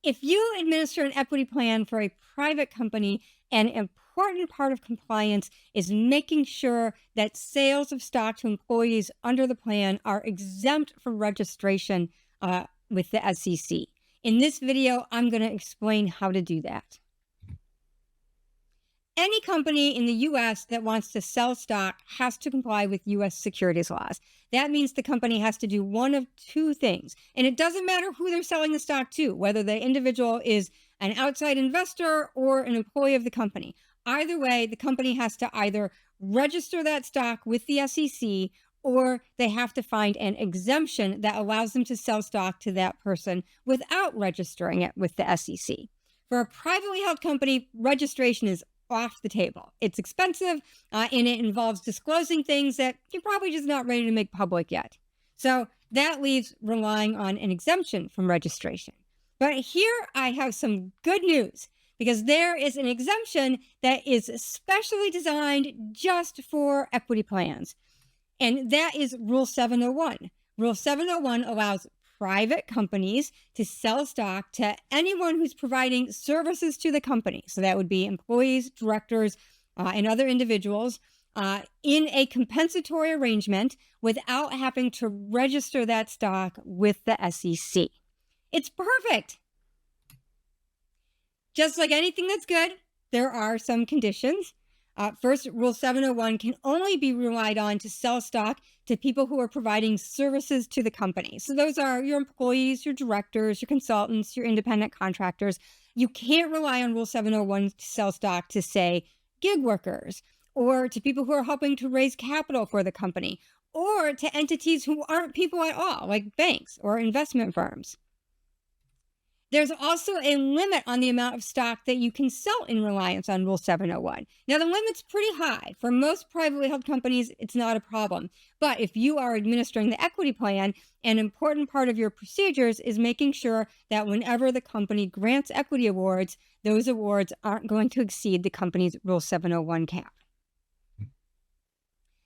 If you administer an equity plan for a private company, an important part of compliance is making sure that sales of stock to employees under the plan are exempt from registration with the SEC. In this video, I'm going to explain how to do that. Any company in the U.S. that wants to sell stock has to comply with U.S. securities laws. That means the company has to do one of two things. And it doesn't matter who they're selling the stock to, whether the individual is an outside investor or an employee of the company. Either way, the company has to either register that stock with the SEC or they have to find an exemption that allows them to sell stock to that person without registering it with the SEC. For a privately held company, registration is off the table. It's expensive and it involves disclosing things that you're probably just not ready to make public yet. So that leaves relying on an exemption from registration. But here I have some good news because there is an exemption that is specially designed just for equity plans. And that is Rule 701. Rule 701 allows private companies to sell stock to anyone who's providing services to the company. So that would be employees, directors, and other individuals in a compensatory arrangement without having to register that stock with the SEC. It's perfect. Just like anything that's good, there are some conditions. First, Rule 701 can only be relied on to sell stock to people who are providing services to the company. So those are your employees, your directors, your consultants, your independent contractors. You can't rely on Rule 701 to sell stock to, say, gig workers or to people who are helping to raise capital for the company or to entities who aren't people at all, like banks or investment firms. There's also a limit on the amount of stock that you can sell in reliance on Rule 701. Now, the limit's pretty high. For most privately held companies, it's not a problem. But if you are administering the equity plan, an important part of your procedures is making sure that whenever the company grants equity awards, those awards aren't going to exceed the company's Rule 701 cap.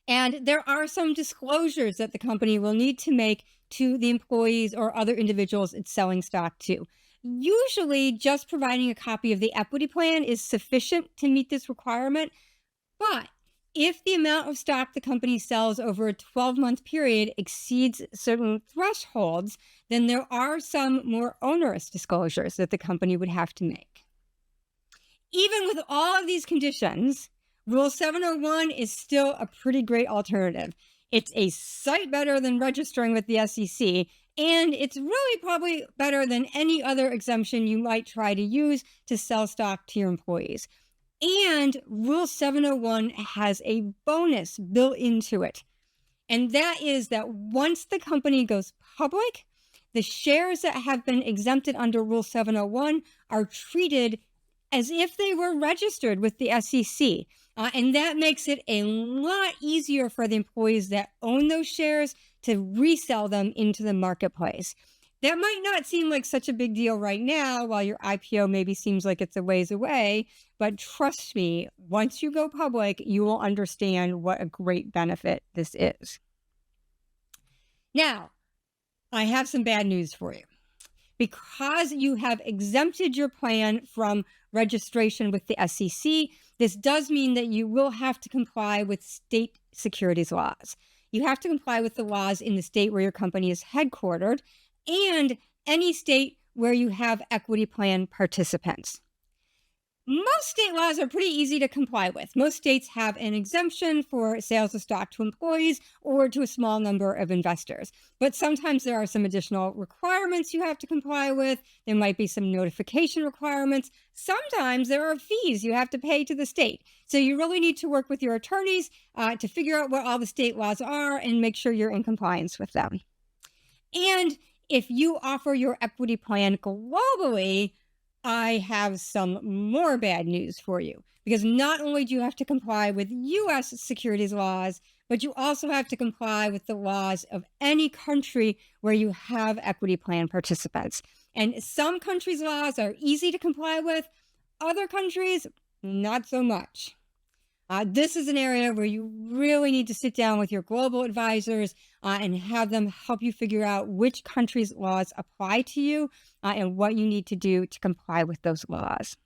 And there are some disclosures that the company will need to make to the employees or other individuals it's selling stock to. Usually, just providing a copy of the equity plan is sufficient to meet this requirement. But if the amount of stock the company sells over a 12-month period exceeds certain thresholds, then there are some more onerous disclosures that the company would have to make. Even with all of these conditions, Rule 701 is still a pretty great alternative. It's a sight better than registering with the SEC, and it's really probably better than any other exemption you might try to use to sell stock to your employees. And Rule 701 has a bonus built into it. And that is that once the company goes public, the shares that have been exempted under Rule 701 are treated as if they were registered with the SEC. And that makes it a lot easier for the employees that own those shares to resell them into the marketplace. That might not seem like such a big deal right now, while your IPO maybe seems like it's a ways away. But trust me, once you go public, you will understand what a great benefit this is. Now, I have some bad news for you. Because you have exempted your plan from registration with the SEC, this does mean that you will have to comply with state securities laws. You have to comply with the laws in the state where your company is headquartered and any state where you have equity plan participants. Most state laws are pretty easy to comply with. Most states have an exemption for sales of stock to employees or to a small number of investors. But sometimes there are some additional requirements you have to comply with. There might be some notification requirements. Sometimes there are fees you have to pay to the state. So you really need to work with your attorneys to figure out what all the state laws are and make sure you're in compliance with them. And if you offer your equity plan globally, I have some more bad news for you, because not only do you have to comply with U.S. securities laws, but you also have to comply with the laws of any country where you have equity plan participants. And some countries' laws are easy to comply with, other countries, not so much. This is an area where you really need to sit down with your global advisors and have them help you figure out which country's laws apply to you and what you need to do to comply with those laws.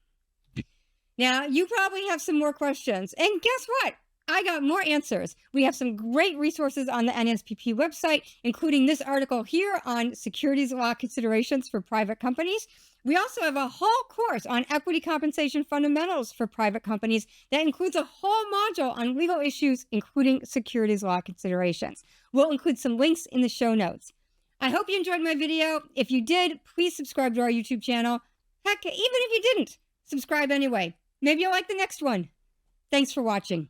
Now, you probably have some more questions. And guess what? I got more answers. We have some great resources on the NSPP website, including this article here on securities law considerations for private companies. We also have a whole course on equity compensation fundamentals for private companies that includes a whole module on legal issues, including securities law considerations. We'll include some links in the show notes. I hope you enjoyed my video. If you did, please subscribe to our YouTube channel. Heck, even if you didn't, subscribe anyway. Maybe you'll like the next one. Thanks for watching.